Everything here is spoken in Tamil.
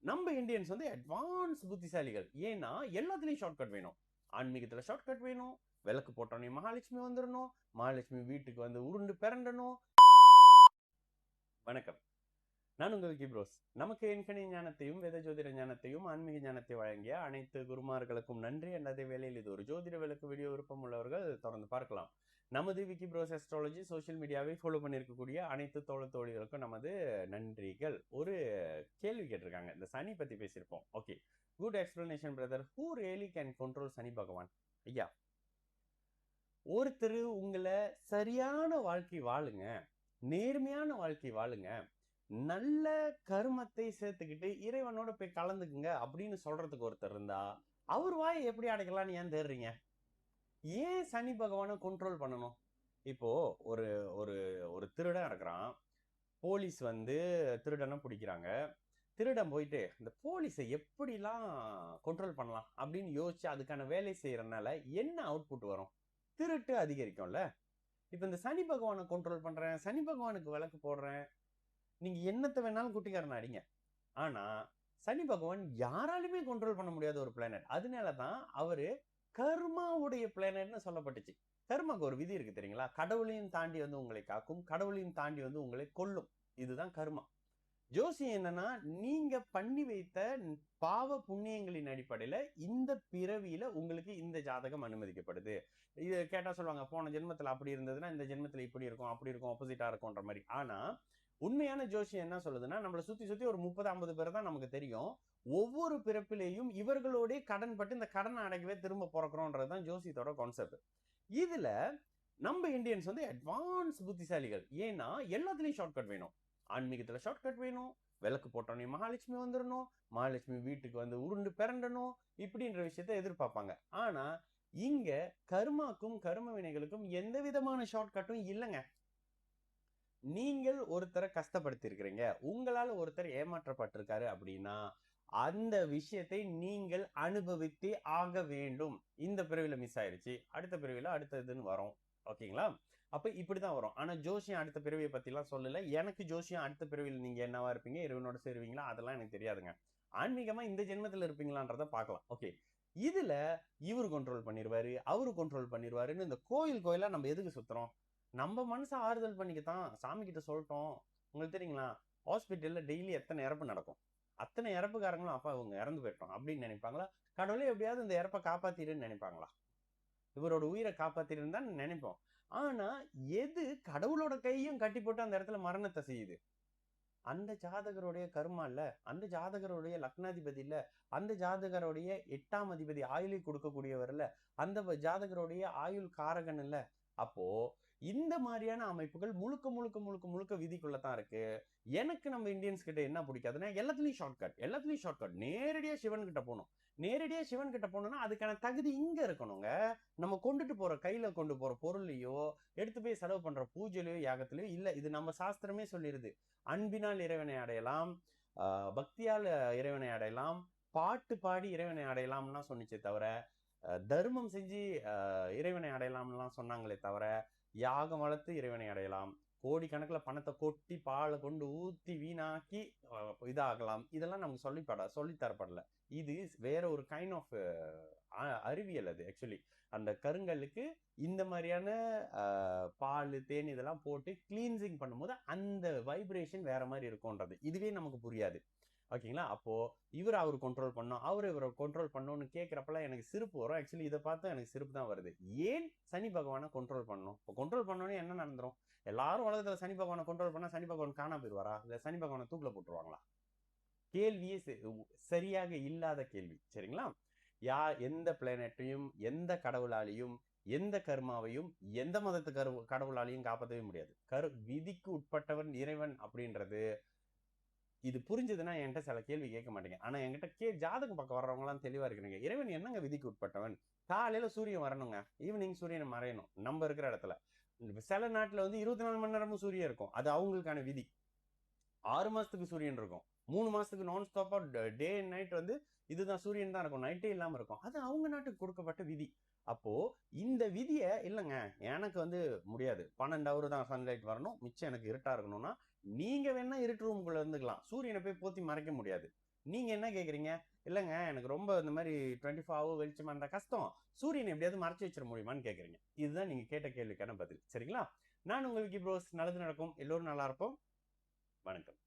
நம்ம இந்தியன்ஸ் வந்து அட்வான்ஸ் புத்திசாலிகள். ஏன்னா எல்லாத்துலயும் ஷார்ட்கட் வேணும். ஆன்மீகத்துல ஷார்ட்கட் வேணும். விளக்கு போட்டோன்னே மகாலட்சுமி வந்துடணும். மகாலட்சுமி வீட்டுக்கு வந்து உருண்டு பிறண்டணும். வணக்கம், நான் உங்கள் கிப்ரோஸ். நமக்கு எண்கணி ஞானத்தையும் வேத ஜோதிட ஞானத்தையும் ஆன்மீக ஞானத்தை வழங்கிய அனைத்து குருமார்களுக்கும் நன்றி. அதே வேளையில் இது ஒரு ஜோதிட விளக்கு வீடியோ விருப்பம் உள்ளவர்கள் தொடர்ந்து பார்க்கலாம். நமது விக்கிப்ரோஸ் அஸ்ட்ராலஜி சோஷியல் மீடியாவை ஃபாலோ பண்ணியிருக்கக்கூடிய அனைத்து தோழிகளுக்கும் நமது நன்றிகள். ஒரு கேள்வி கேட்டிருக்காங்க, இந்த சனி பத்தி பேசியிருப்போம். Okay, good explanation brother. Who really can control Shani Bhagavan? ஐயா, ஒருத்தர் உங்களை சரியான வாழ்க்கை வாழுங்க, நேர்மையான வாழ்க்கை வாழுங்க, நல்ல கருமத்தை சேர்த்துக்கிட்டு இறைவனோட போய் கலந்துக்குங்க அப்படின்னு சொல்றதுக்கு ஒருத்தர் இருந்தா அவர் வாயை எப்படி அடைக்கலாம்னு ஏன் தேடுறீங்க? ஏன் சனி பகவானை கண்ட்ரோல் பண்ணணும்? இப்போ ஒரு ஒரு ஒரு திருடன் இருக்கிறான். போலீஸ் வந்து திருடனை பிடிக்கிறாங்க. திருடன் போயிட்டு இந்த போலீஸை எப்படிலாம் கண்ட்ரோல் பண்ணலாம் அப்படின்னு யோசிச்சு அதுக்கான வேலை செய்யறதுனால என்ன அவுட்புட் வரும்? திருட்டு அதிகரிக்கும்ல. இப்ப இந்த சனி பகவானை கண்ட்ரோல் பண்றேன், சனி பகவானுக்கு விளக்கு போடுறேன், நீங்க என்னத்தை வேணாலும் குட்டிக்காரன் அடிங்க, ஆனா சனி பகவான் யாராலுமே கண்ட்ரோல் பண்ண முடியாத ஒரு பிளானட். அதனாலதான் அவரு கர்மாவுடைய பிளானட்னு சொல்லப்பட்டுச்சு. கர்மாக்கு ஒரு விதி இருக்கு தெரியுங்களா? கடவுளையும் தாண்டி வந்து உங்களை காக்கும், கடவுளையும் தாண்டி வந்து உங்களை கொல்லும். இதுதான் கர்மா. ஜோசியம் என்னன்னா, நீங்க பண்ணி வைத்த பாவ புண்ணியங்களின் அடிப்படையில இந்த பிறவியில உங்களுக்கு இந்த ஜாதகம் அனுமதிக்கப்படுது. இது கேட்டா சொல்லுவாங்க, போன ஜென்மத்துல அப்படி இருந்ததுன்னா இந்த ஜென்மத்துல இப்படி இருக்கும், அப்படி இருக்கும், ஆப்போசிட்டா இருக்கும்ன்ற மாதிரி. ஆனா உண்மையான ஜோசியம் என்ன சொல்லுதுன்னா, நம்மளை சுத்தி சுத்தி ஒரு 30-50 பேர் தான் நமக்கு தெரியும். ஒவ்வொரு பிறப்பிலையும் இவர்களோட கடன் பட்டு இந்த கடனை அடைக்கவே திரும்ப பிறக்கிறோன்றதுதான் ஜோசியத்தோட கான்செப்ட். இதுல நம்ம இந்தியன்ஸ் வந்து அட்வான்ஸ் புத்திசாலிகள். ஏன்னா எல்லாத்துலயும் ஷார்ட்கட் வேணும். ஆன்மீகத்துல ஷார்ட்கட் வேணும். விளக்கு போட்டோன்னே மகாலட்சுமி வந்துடணும். மகாலட்சுமி வீட்டுக்கு வந்து உருண்டு பிறண்டணும். இப்படின்ற விஷயத்த எதிர்பார்ப்பாங்க. ஆனா இங்க கர்மாக்கும் கர்ம வினைகளுக்கும் எந்த விதமான ஷார்ட்கட்டும் இல்லைங்க. நீங்கள் ஒருத்தரை கஷ்டப்படுத்தி இருக்கிறீங்க, உங்களால ஒருத்தர் ஏமாற்றப்பட்டிருக்காரு அப்படின்னா அந்த விஷயத்தை நீங்கள் அனுபவித்தே ஆக வேண்டும். இந்த பிறவில மிஸ் ஆயிடுச்சு, அடுத்த பிறவில அடுத்ததுன்னு வரும். ஓகேங்களா? அப்ப இப்படிதான் வரும். ஆனா ஜோசியம் அடுத்த பிறவியை பத்தி எல்லாம் சொல்லல. எனக்கு ஜோசியம் அடுத்த பிறவியில் நீங்க என்னவா இருப்பீங்க, இறைவனோட சேருவீங்களா, அதெல்லாம் எனக்கு தெரியாதுங்க. ஆன்மீகமா இந்த ஜென்மத்துல இருப்பீங்களான்றத பார்க்கலாம். ஓகே, இதுல இவரு கண்ட்ரோல் பண்ணிடுவாரு, அவரு கண்ட்ரோல் பண்ணிடுவாருன்னு இந்த கோயிலா நம்ம எதுக்கு சுத்துறோம்? நம்ம மனசை ஆறுதல் பண்ணிக்கத்தான். சாமி கிட்ட சொல்லிட்டோம். உங்களுக்கு தெரியுங்களா, ஹாஸ்பிட்டல்ல டெய்லி எத்தனை இறப்பு நடக்கும்? அத்தனை இறப்புக்காரங்களும் அப்பா இவங்க இறந்து போயிட்டோம் அப்படின்னு நினைப்பாங்களா? கடவுளே எப்படியாவது இந்த இறப்பை காப்பாத்திடுன்னு நினைப்பாங்களா? இவரோட உயிரை காப்பாத்திடுன்னு தான் நினைப்போம். ஆனா எது கடவுளோட கையும் கட்டி போட்டு அந்த இடத்துல மரணத்தை செய்யுது? அந்த ஜாதகருடைய கர்மா இல்ல, அந்த ஜாதகருடைய லக்னாதிபதி இல்ல, அந்த ஜாதகருடைய 8ஆம் அதிபதி ஆயுளை கொடுக்கக்கூடியவர் இல்ல, அந்த ஜாதகருடைய ஆயுள் காரகன் இல்ல. அப்போ இந்த மாதிரியான அமைப்புகள் முழுக்க முழுக்க முழுக்க முழுக்க விதிக்குள்ளதான் இருக்கு. எனக்கு நம்ம இந்தியன்ஸ் கிட்ட என்ன பிடிக்காதுன்னா, எல்லாத்துலயும் ஷார்ட்கட், எல்லாத்துலயும் ஷார்ட்கட். நேரடியா சிவன் கிட்ட போகணும். நேரடியா சிவன் கிட்ட போனோம்னா அதுக்கான தகுதி இங்க இருக்கணுங்க. நம்ம கொண்டுட்டு போற கையில கொண்டு போற பொருளையோ எடுத்து போய் செலவு பண்ற பூஜையிலயோ யாகத்திலயோ இல்ல. இது நம்ம சாஸ்திரமே சொல்லிருது. அன்பினால் இறைவனை அடையலாம், பக்தியால் இறைவனை அடையலாம், பாட்டு பாடி இறைவனை அடையலாம்னா சொன்னிச்சே தவிர தர்மம் செஞ்சு இறைவனை அடையலாம்லாம் சொன்னாங்களே தவிர யாகம் வளர்த்து இறைவனை அடையலாம், கோடிக்கணக்கில் பணத்தை கொட்டி பாலை கொண்டு ஊத்தி வீணாக்கி இதாகலாம், இதெல்லாம் நமக்கு சொல்லித்தரப்படல. இது வேற ஒரு கைண்ட் ஆஃப் அறிவியல். அது ஆக்சுவலி அந்த கருங்கல்லுக்கு இந்த மாதிரியான பால் தேன் இதெல்லாம் போட்டு கிளீன்சிங் பண்ணும்போது அந்த வைப்ரேஷன் வேற மாதிரி இருக்கும்ன்றது இதுவே நமக்கு புரியாது. ஓகேங்களா? அப்போ அவரு கண்ட்ரோல் பண்ணோம், இவரை கண்ட்ரோல் பண்ணோம்னு கேட்கிறப்பெல்லாம் எனக்கு சிரிப்பு வரும். ஆக்சுவலி இதை பார்த்தா எனக்கு சிரிப்பு தான் வருது. ஏன் சனி பகவானை கண்ட்ரோல் பண்ணணும்? இப்போ கண்ட்ரோல் பண்ணோன்னே என்ன நடந்துரும்? எல்லாரும் உலகத்துல சனி பகவானை கண்ட்ரோல் பண்ணா சனி பகவான் காணா போயிடுவாரா? இல்ல சனி பகவானை தூக்கில போட்டுருவாங்களா? கேள்வியே சரியாக இல்லாத கேள்வி. சரிங்களா? எந்த பிளானட்டையும் எந்த கடவுளாலையும் எந்த கர்மாவையும் எந்த மதத்து கடவுளாலையும் காப்பாற்றவே முடியாது. விதிக்கு உட்பட்டவன் இறைவன் அப்படின்றது இது புரிஞ்சதுன்னா என்கிட்ட சில கேள்வி கேட்க மாட்டீங்க. ஆனா என்கிட்ட ஜாதகம் பார்க்க வர்றவங்க எல்லாம் தெளிவா இருக்கிறீங்க. இறைவன் என்னங்க விதிக்கு உட்பட்டவன்? காலையில சூரியன் வரணுங்க, ஈவினிங் சூரியன் மறையணும். நம்ம இருக்கிற இடத்துல சில நாட்டுல வந்து 24 மணி நேரமும் சூரியன் இருக்கும், அது அவங்களுக்கான விதி. 6 மாசத்துக்கு சூரியன் இருக்கும், 3 மாசத்துக்கு நான் ஸ்டாப்பா டே அண்ட் நைட் வந்து இதுதான் சூரியன் தான் இருக்கும், நைட்டே இல்லாம இருக்கும். அது அவங்க நாட்டுக்கு கொடுக்கப்பட்ட விதி. அப்போ இந்த விதியை இல்லைங்க எனக்கு வந்து முடியாது, 12 ஹவர் தான் சன்லைட் வரணும், மிச்சம் எனக்கு இருட்டா இருக்கணும்னா நீங்க வேணா இருட்டு ரூமுக்குள்ள இருந்துக்கலாம், சூரியனை போய் போத்தி மறைக்க முடியாது. நீங்க என்ன கேக்குறீங்க? இல்லங்க எனக்கு ரொம்ப இந்த மாதிரி 24 ஹவர் வெளிச்சமா இருந்தா கஷ்டம், சூரியனை எப்படியாவது மறைச்சு வச்சிட முடியுமான்னு கேக்குறீங்க. இதுதான் நீங்க கேட்ட கேள்விக்கான பதில். சரிங்களா? நான் உங்கள் விக்கி ப்ரோஸ். நல்லது நடக்கும். எல்லோரும் நல்லா இருப்போம். வணக்கம்.